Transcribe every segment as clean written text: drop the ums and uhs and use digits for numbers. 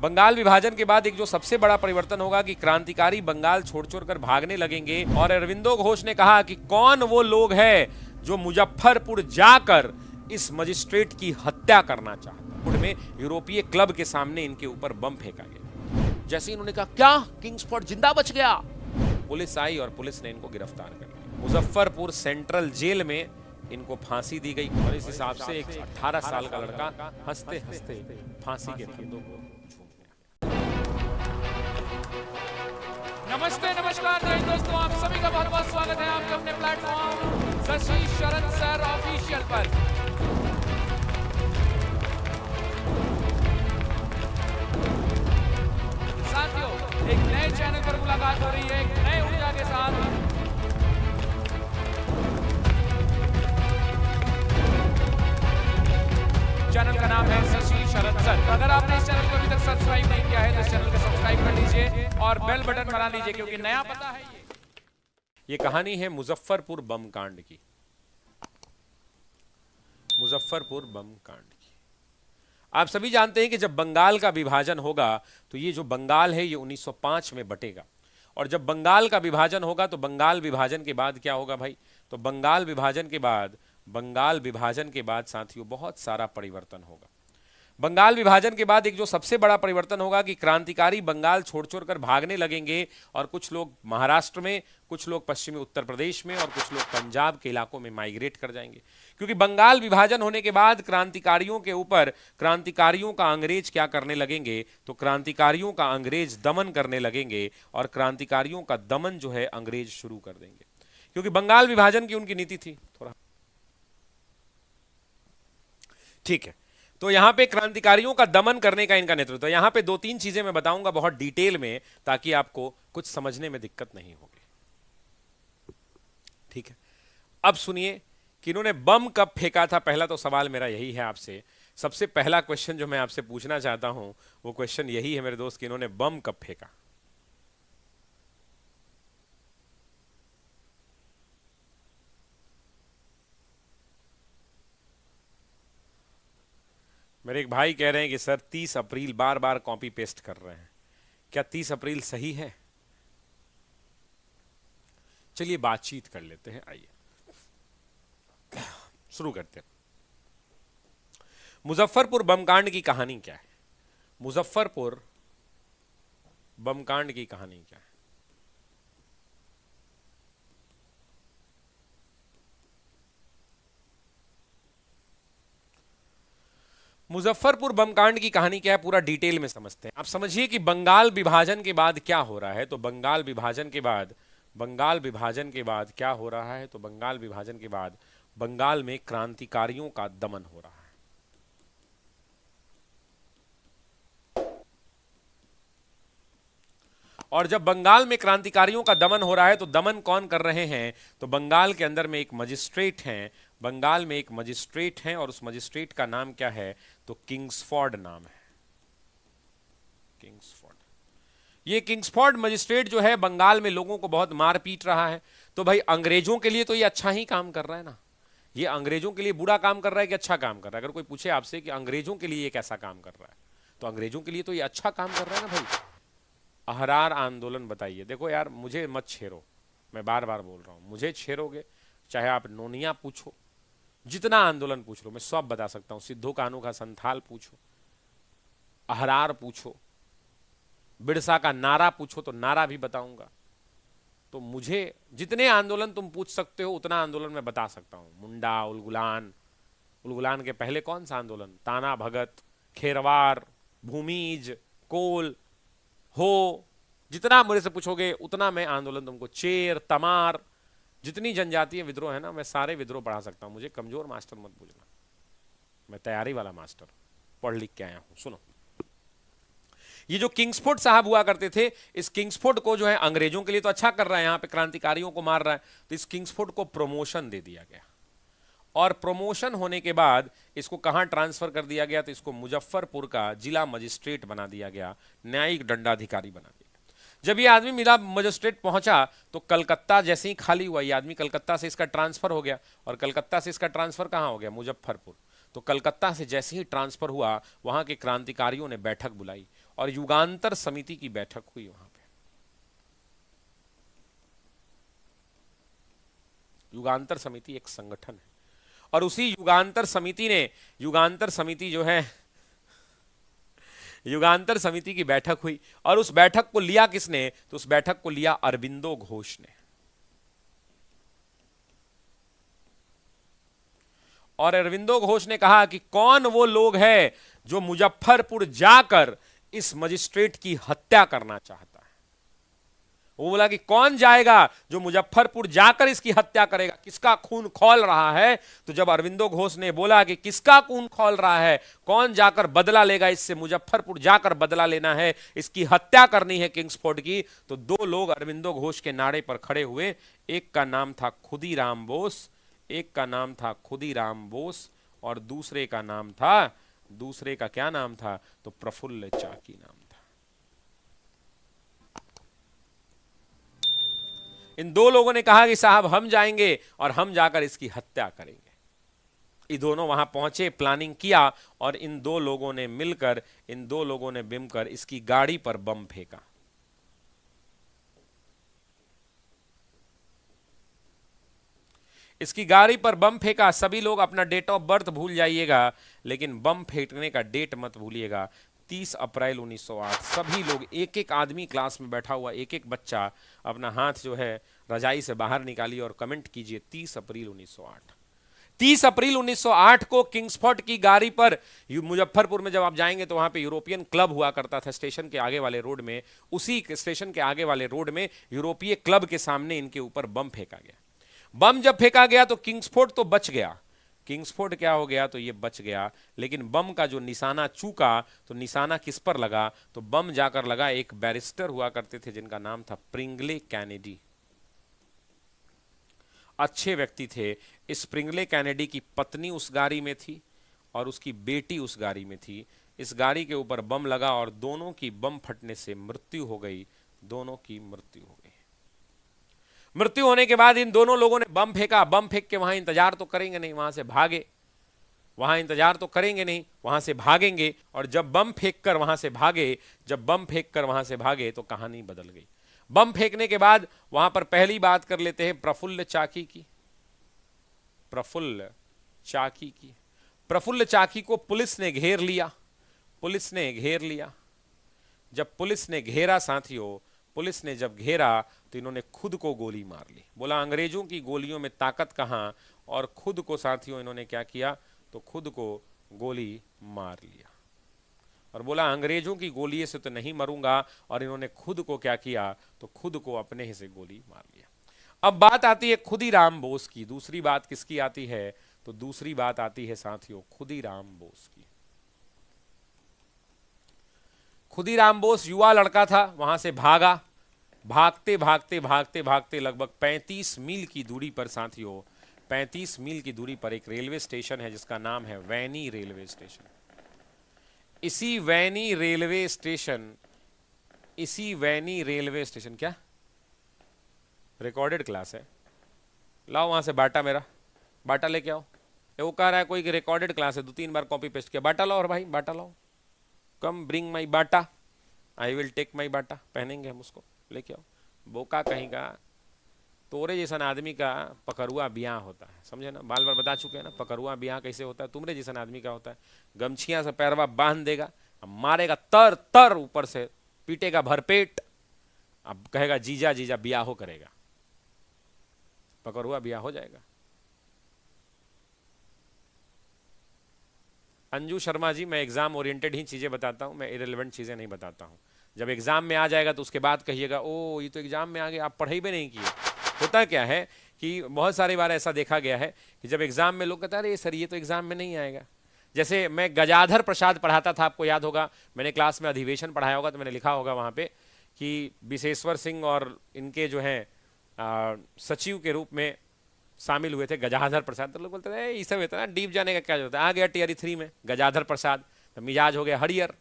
बंगाल विभाजन के बाद एक जो सबसे बड़ा परिवर्तन होगा कि क्रांतिकारी बंगाल छोड़ छोड़ कर भागने लगेंगे। और अरविंदो घोष ने कहा कि कौन वो लोग हैं जो मुजफ्फरपुर जाकर इस मजिस्ट्रेट की हत्या करना चाहता। में यूरोपीय क्लब के सामने इनके ऊपर बम फेंका गया। जैसे इन्होंने कहा क्या किंग्सफोर्ड जिंदा बच गया, पुलिस आई और पुलिस ने इनको गिरफ्तार कर लिया। मुजफ्फरपुर सेंट्रल जेल में इनको फांसी दी गई और इस हिसाब से एक 18 साल का लड़का हंसते हंसते फांसी के फंदों को झूम गया। नमस्ते, नमस्कार दोस्तों, आप सभी का बहुत बहुत स्वागत है आपके अपने प्लेटफॉर्म शशि शरद सर ऑफिशियल पर। साथियों, एक नए चैनल पर मुलाकात हो रही है, एक नए ऊर्जा के साथ। चैनल का नाम है शशि शरद सर। अगर आपने इस चैनल को अभी तक सब्सक्राइब नहीं किया है तो इस चैनल को सब्सक्राइब कर लीजिए और बेल बटन बना लीजिए, क्योंकि नया पता है ये कहानी है मुजफ्फरपुर बम कांड की। मुजफ्फरपुर बम कांड की आप सभी जानते हैं कि जब बंगाल का विभाजन होगा तो ये जो बंगाल है ये 1905 में बटेगा। और जब बंगाल का विभाजन होगा तो बंगाल विभाजन के बाद क्या होगा भाई, तो बंगाल विभाजन के बाद साथियों बहुत सारा परिवर्तन होगा। बंगाल विभाजन के बाद एक जो सबसे बड़ा परिवर्तन होगा कि क्रांतिकारी बंगाल छोड़ छोड़ कर भागने लगेंगे और कुछ लोग महाराष्ट्र में, कुछ लोग पश्चिमी उत्तर प्रदेश में और कुछ लोग पंजाब के इलाकों में माइग्रेट कर जाएंगे। क्योंकि बंगाल विभाजन होने के बाद क्रांतिकारियों के ऊपर क्रांतिकारियों का अंग्रेज क्या करने लगेंगे, तो क्रांतिकारियों का अंग्रेज दमन करने लगेंगे और क्रांतिकारियों का दमन जो है अंग्रेज शुरू कर देंगे। क्योंकि बंगाल विभाजन की उनकी नीति थी। थोड़ा ठीक है, तो यहां पे क्रांतिकारियों का दमन करने का इनका नेतृत्व। यहां पे दो तीन चीजें मैं बताऊंगा बहुत डिटेल में, ताकि आपको कुछ समझने में दिक्कत नहीं होगी। ठीक है, अब सुनिए कि इन्होंने बम कब फेंका था। पहला तो सवाल मेरा यही है आपसे, सबसे पहला क्वेश्चन जो मैं आपसे पूछना चाहता हूं वो क्वेश्चन यही है मेरे दोस्त कि इन्होंने बम कब फेंका। मेरे एक भाई कह रहे हैं कि सर 30 अप्रैल, बार बार कॉपी पेस्ट कर रहे हैं, क्या 30 अप्रैल सही है? चलिए बातचीत कर लेते हैं, आइए शुरू करते हैं। मुजफ्फरपुर बमकांड की कहानी क्या है? मुजफ्फरपुर बमकांड की कहानी क्या है? मुजफ्फरपुर बमकांड की कहानी क्या है पूरा डिटेल में समझते हैं। आप समझिए कि बंगाल विभाजन के बाद क्या हो रहा है, तो बंगाल विभाजन के बाद क्या हो रहा है, तो बंगाल विभाजन के बाद बंगाल में क्रांतिकारियों का दमन हो रहा है। और जब बंगाल में क्रांतिकारियों का दमन हो रहा है तो दमन कौन कर रहे हैं, तो बंगाल के अंदर में एक मजिस्ट्रेट हैं, बंगाल में एक मजिस्ट्रेट हैं और उस मजिस्ट्रेट का नाम क्या है, तो किंग्सफोर्ड नाम है। किंग्सफोर्ड, ये किंग्सफोर्ड मजिस्ट्रेट जो है बंगाल में लोगों को बहुत मार पीट रहा है। तो भाई अंग्रेजों के लिए तो ये अच्छा ही काम कर रहा है ना, ये अंग्रेजों के लिए बुरा काम कर रहा है कि अच्छा काम कर रहा है? अगर कोई पूछे आपसे कि अंग्रेजों के लिए ये कैसा काम कर रहा है, तो अंग्रेजों के लिए तो ये अच्छा काम कर रहा है ना भाई। अहरार आंदोलन बताइए, देखो यार मुझे मत छेड़ो, मैं बार बार बोल रहा हूं, मुझे छेड़ोगे चाहे आप नोनिया पूछो, जितना आंदोलन पूछ लो मैं सब बता सकता हूं। सिद्धू कानू का संथाल पूछो, अहरार पूछो, बिरसा का नारा पूछो तो नारा भी बताऊंगा। तो मुझे जितने आंदोलन तुम पूछ सकते हो उतना आंदोलन मैं बता सकता हूं। मुंडा, उलगुलान के पहले कौन सा आंदोलन, ताना भगत, खेरवार, भूमिज, कोल हो, जितना मेरे से पूछोगे उतना मैं आंदोलन तुमको, चेर, तमार, जितनी जनजातीय विद्रोह है ना मैं सारे विद्रोह पढ़ा सकता हूं। मुझे कमजोर मास्टर मत पूछना, मैं तैयारी वाला मास्टर, पढ़ लिख के आया हूं। सुनो, ये जो किंग्सफोर्ड साहब हुआ करते थे, इस किंग्सफोर्ड को जो है अंग्रेजों के लिए तो अच्छा कर रहा है, यहां पे क्रांतिकारियों को मार रहा है, तो इस किंग्सफोर्ड को प्रमोशन दे दिया गया। और प्रमोशन होने के बाद इसको कहां ट्रांसफर कर दिया गया, तो इसको मुजफ्फरपुर का जिला मजिस्ट्रेट बना दिया गया, न्यायिक दंडाधिकारी बना दिया। जब ये आदमी मिला मजिस्ट्रेट पहुंचा तो कलकत्ता जैसे ही खाली हुआ, ये आदमी कलकत्ता से इसका ट्रांसफर हो गया। और कलकत्ता से इसका ट्रांसफर कहां हो गया, मुजफ्फरपुर। तो कलकत्ता से जैसे ही ट्रांसफर हुआ वहां के क्रांतिकारियों ने बैठक बुलाई और युगांतर समिति की बैठक हुई वहां पे। युगांतर समिति एक संगठन है और उसी युगांतर समिति ने, युगांतर समिति जो है, युगांतर समिति की बैठक हुई और उस बैठक को लिया किसने? तो उस बैठक को लिया अरविंदो घोष ने। और अरविंदो घोष ने कहा कि कौन वो लोग हैं जो मुजफ्फरपुर जाकर इस मजिस्ट्रेट की हत्या करना चाहता है। वो बोला कि कौन जाएगा जो मुजफ्फरपुर जाकर इसकी हत्या करेगा, किसका खून खौल रहा है। तो जब अरविंदो घोष ने बोला कि किसका खून खौल रहा है, कौन जाकर बदला लेगा इससे, मुजफ्फरपुर जाकर बदला लेना है, इसकी हत्या करनी है किंग्सफोर्ड की, तो दो लोग अरविंदो घोष के नारे पर खड़े हुए। एक का नाम था खुदीराम बोस, एक का नाम था खुदीराम बोस और दूसरे का नाम था, दूसरे का क्या नाम था? तो प्रफुल्ल चाकी नाम था। इन दो लोगों ने कहा कि साहब हम जाएंगे और हम जाकर इसकी हत्या करेंगे। ये दोनों वहां पहुंचे, प्लानिंग किया और इन दो लोगों ने मिलकर, इन दो लोगों ने मिलकर इसकी गाड़ी पर बम फेंका। इसकी गाड़ी पर बम फेंका। सभी लोग अपना डेट ऑफ बर्थ भूल जाइएगा, लेकिन बम फेंकने का डेट मत भूलिएगा। 30 अप्रैल 1908। सभी लोग, एक एक आदमी क्लास में बैठा हुआ, एक एक बच्चा अपना हाथ जो है रजाई से बाहर निकालिए और कमेंट कीजिए 30 अप्रैल 1908। 30 अप्रैल 1908 को किंग्सफोर्ड की गाड़ी पर, मुजफ्फरपुर में जब आप जाएंगे तो वहां पे यूरोपियन क्लब हुआ करता था स्टेशन के आगे वाले रोड में। उसी स्टेशन के आगे वाले रोड में यूरोपीय क्लब के सामने इनके ऊपर बम फेंका गया। बम जब फेंका गया तो किंग्सफोर्ड तो बच गया। किंग्सफोर्ड क्या हो गया? तो ये बच गया। लेकिन बम का जो निशाना चूका, तो निशाना किस पर लगा? तो बम जाकर लगा, एक बैरिस्टर हुआ करते थे जिनका नाम था प्रिंगले कैनेडी। अच्छे व्यक्ति थे। इस प्रिंगले कैनेडी की पत्नी उस गाड़ी में थी और उसकी बेटी उस गाड़ी में थी। इस गाड़ी के ऊपर बम लगा और दोनों की बम फटने से मृत्यु हो गई। दोनों की मृत्यु हो गई। मृत्यु होने के बाद इन दोनों लोगों ने बम फेंका। बम फेंक के वहां इंतजार तो करेंगे नहीं, वहां से भागे। वहां इंतजार तो करेंगे नहीं, वहां से भागेंगे। और जब बम फेंक कर वहां से भागे, जब बम फेंक कर वहां से भागे तो कहानी बदल गई। बम फेंकने के बाद वहां पर पहली बात कर लेते हैं प्रफुल्ल चाकी की। प्रफुल्ल चाकी की, प्रफुल्ल चाकी को पुलिस ने घेर लिया। पुलिस ने घेर लिया। जब पुलिस ने घेरा साथियों, पुलिस ने जब घेरा तो इन्होंने खुद को गोली मार ली। बोला अंग्रेजों की गोलियों में ताकत कहां, और खुद को साथियों इन्होंने क्या किया? तो खुद को गोली मार लिया और बोला अंग्रेजों की गोली से तो नहीं मरूंगा। और इन्होंने खुद को क्या किया? तो खुद को अपने ही से गोली मार लिया। अब बात आती है खुदीराम बोस की। दूसरी बात किसकी आती है? तो दूसरी बात आती है साथियों खुदीराम बोस की। खुदीराम बोस युवा लड़का था, वहां से भागा। भागते भागते भागते भागते लगभग 35 मील की दूरी पर साथियों, 35 मील की दूरी पर एक रेलवे स्टेशन है जिसका नाम है वैनी रेलवे स्टेशन। इसी वैनी रेलवे स्टेशन, इसी वैनी रेलवे स्टेशन, क्या रिकॉर्डेड क्लास है? लाओ वहां से बाटा, मेरा बाटा लेके आओ। वो कह रहा है कोई रिकॉर्डेड क्लास है, 2-3 बार कॉपी पेस्ट किया। बाटा लाओ और भाई बाटा लाओ। Come bring my Bata, I will take my Bata. पहनेंगे हम उसको, लेके आओ। बोका कहीं का, तोरे जैसा आदमी का पकड़ुआ ब्याह होता है, समझे ना? बाल बार बता चुके हैं ना पकड़ुआ ब्याह कैसे होता है। तुमरे जैसा आदमी का होता है, गमछियां से पैरवा बांध देगा, मारेगा तर तर ऊपर से, पीटेगा भरपेट, अब कहेगा जीजा जीजा ब्याह करेगा, पकड़ुआ ब्याह हो जाएगा। अंजू शर्मा जी, मैं एग्जाम ओरिएंटेड ही चीजें बताता हूं, मैं इरेलीवेंट चीजें नहीं बताता हूं। जब एग्जाम में आ जाएगा तो उसके बाद कहिएगा ओ ये तो एग्जाम में आ गया, आप पढ़ाई भी नहीं किए। होता क्या है कि बहुत सारी बार ऐसा देखा गया है कि जब एग्जाम में लोग कहते हैं अरे सर ये तो एग्जाम में नहीं आएगा। जैसे मैं गजाधर प्रसाद पढ़ाता था, आपको याद होगा, मैंने क्लास में अधिवेशन पढ़ाया होगा तो मैंने लिखा होगा वहां पे कि विशेश्वर सिंह और इनके जो है सचिव के रूप में शामिल हुए थे गजाधर प्रसाद। तो लोग बोलते थे ये सब होता है डीप जाने का क्या जरूरत है, आ गया टियर 3 में गजाधर प्रसाद, तो मिजाज हो गया हरियर।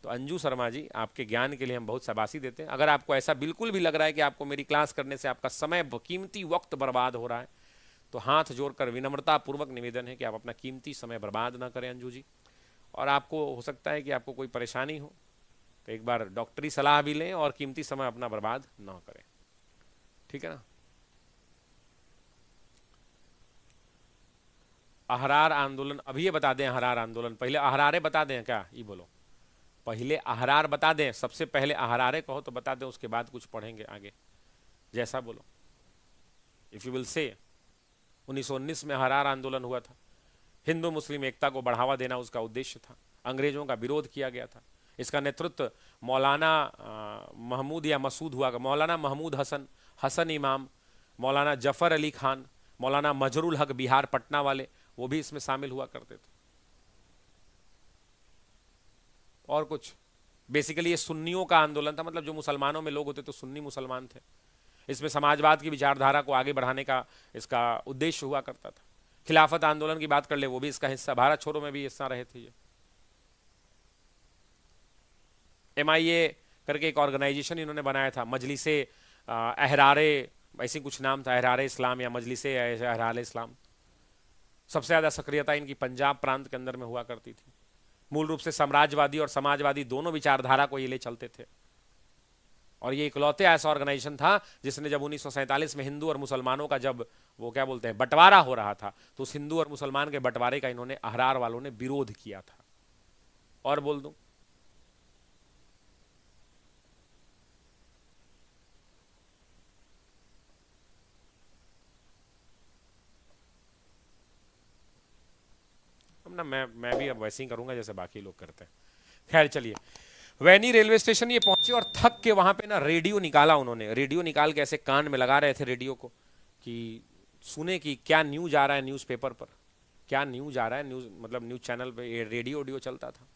तो अंजू शर्मा जी, आपके ज्ञान के लिए हम बहुत शाबाशी देते हैं। अगर आपको ऐसा बिल्कुल भी लग रहा है कि आपको मेरी क्लास करने से आपका समय, कीमती वक्त बर्बाद हो रहा है, तो हाथ जोड़कर विनम्रता पूर्वक निवेदन है कि आप अपना कीमती समय बर्बाद ना करें अंजू जी। और आपको हो सकता है कि आपको कोई परेशानी हो, एक बार डॉक्टरी सलाह भी लें और कीमती समय अपना बर्बाद ना करें, ठीक है ना। अहरार आंदोलन, अभी ये बता दें अहरार आंदोलन, पहले अहरारे बता दें क्या, ये बोलो, पहले अहरार बता दें, सबसे पहले अहरारे कहो तो बता दें, उसके बाद कुछ पढ़ेंगे आगे, जैसा बोलो। इफ यू विल से 1919 में अहरार आंदोलन हुआ था, हिंदू मुस्लिम एकता को बढ़ावा देना उसका उद्देश्य था, अंग्रेजों का विरोध किया गया था। इसका नेतृत्व मौलाना महमूद या मसूद हुआ, मौलाना महमूद हसन, हसन इमाम, मौलाना जफर अली खान, मौलाना मजरुल हक बिहार पटना वाले, वो भी इसमें शामिल हुआ करते थे। और कुछ बेसिकली ये सुन्नियों का आंदोलन था, मतलब जो मुसलमानों में लोग होते तो सुन्नी मुसलमान थे। इसमें समाजवाद की विचारधारा को आगे बढ़ाने का इसका उद्देश्य हुआ करता था। खिलाफत आंदोलन की बात कर ले, वो भी इसका हिस्सा, भारत छोड़ो में भी हिस्सा रहे थे ये। MIA करके एक ऑर्गेनाइजेशन इन्होंने बनाया था, मजलिसे अहरारे, ऐसी कुछ नाम था, अहरारे इस्लाम या मजलिसे अहरारे इस्लाम। सबसे ज़्यादा सक्रियता इनकी पंजाब प्रांत के अंदर में हुआ करती थी। मूल रूप से साम्राज्यवादी और समाजवादी दोनों विचारधारा को ये ले चलते थे, और ये इकलौते ऐसा ऑर्गेनाइजेशन था जिसने जब 1947 में हिंदू और मुसलमानों का जब वो क्या बोलते हैं बंटवारा हो रहा था, तो उस हिंदू और मुसलमान के बंटवारे का इन्होंने अहरार वालों ने विरोध किया था। और बोल दूं, अब ना मैं भी अब वैसे ही करूंगा जैसे बाकी लोग करते हैं। खैर चलिए, वैनी रेलवे स्टेशन ये पहुंचे और थक के वहां पे ना रेडियो निकाला उन्होंने। रेडियो निकाल के ऐसे कान में लगा रहे थे रेडियो को कि सुने कि क्या न्यूज आ रहा है न्यूज़पेपर पर, क्या न्यूज आ रहा है, न्यूज मतलब न्यूज चैनल पे ये रेडियो ऑडियो चलता था।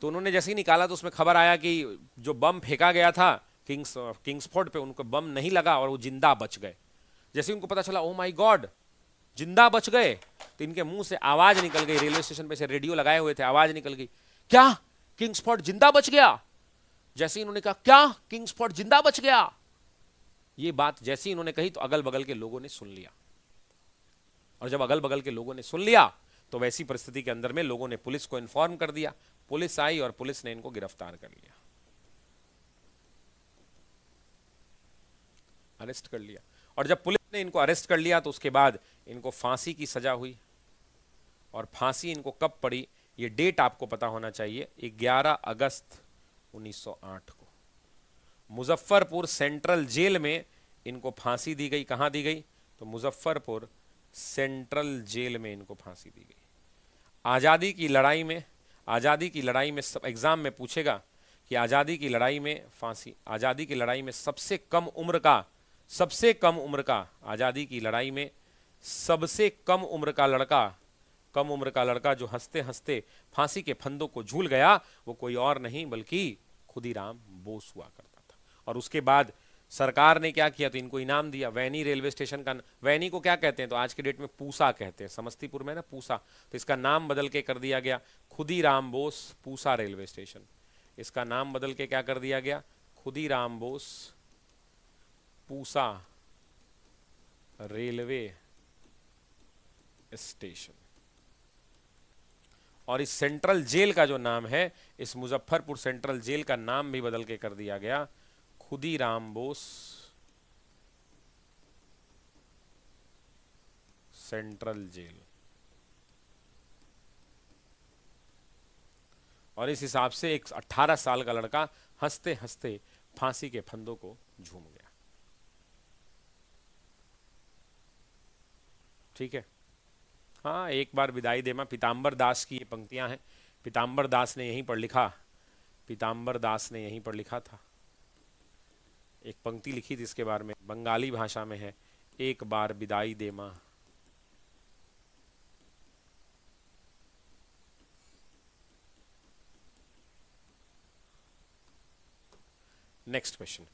तो उन्होंने जैसे ही निकाला तो उसमें खबर आया कि जो बम फेंका गया था किंग्सफोर्ड पे, उनको बम नहीं लगा और वो जिंदा बच गए। जैसे उनको पता चला, ओ माय गॉड, जिंदा बच गए, तो इनके मुंह से आवाज निकल गई। रेलवे स्टेशन पे से रेडियो लगाए हुए थे, आवाज निकल गई, क्या किंग्सफोर्ड जिंदा बच गया। जैसे ही इन्होंने कहा क्या किंग्सफोर्ड जिंदा बच गया, ये बात जैसे ही इन्होंने कही तो अगल बगल के लोगों ने सुन लिया। और जब अगल बगल के लोगों ने सुन लिया तो वैसी परिस्थिति के अंदर में लोगों ने पुलिस को इन्फॉर्म कर दिया। पुलिस आई और पुलिस ने इनको गिरफ्तार कर लिया, अरेस्ट कर लिया। और जब पुलिस ने इनको अरेस्ट कर लिया तो उसके बाद इनको फांसी की सजा हुई। और फांसी इनको कब पड़ी, ये डेट आपको पता होना चाहिए, 11 अगस्त 1908 को मुजफ्फरपुर सेंट्रल जेल में इनको फांसी दी गई। कहां दी गई, तो मुजफ्फरपुर सेंट्रल जेल में इनको फांसी दी गई। आज़ादी की लड़ाई में, आज़ादी की लड़ाई में एग्जाम में पूछेगा कि आज़ादी की लड़ाई में फांसी, आज़ादी की लड़ाई में सबसे कम उम्र का, सबसे कम उम्र का, आज़ादी की लड़ाई में सबसे कम उम्र का लड़का, कम उम्र का लड़का जो हंसते हंसते फांसी के फंदों को झूल गया, वो कोई और नहीं बल्कि खुदीराम बोस हुआ करता था। और उसके बाद सरकार ने क्या किया, तो इनको इनाम दिया। वैनी रेलवे स्टेशन का, वैनी को क्या कहते हैं, तो आज के डेट में पूसा कहते हैं, समस्तीपुर में ना पूसा, तो इसका नाम बदल के कर दिया गया खुदीराम बोस पूसा रेलवे स्टेशन। इसका नाम बदल के क्या कर दिया गया, खुदीराम बोस पूसा रेलवे स्टेशन। और इस सेंट्रल जेल का जो नाम है, इस मुजफ्फरपुर सेंट्रल जेल का नाम भी बदल के कर दिया गया खुदीराम बोस सेंट्रल जेल। और इस हिसाब से एक 18 साल का लड़का हंसते हंसते फांसी के फंदों को झूम गया। ठीक है, हाँ, एक बार विदाई दे मां, पीताम्बर दास की ये पंक्तियां हैं। पीताम्बर दास ने यहीं पर लिखा, पीताम्बर दास ने यहीं पर लिखा था, एक पंक्ति लिखी थी इसके बारे में, बंगाली भाषा में है, एक बार विदाई दे मां। Next question,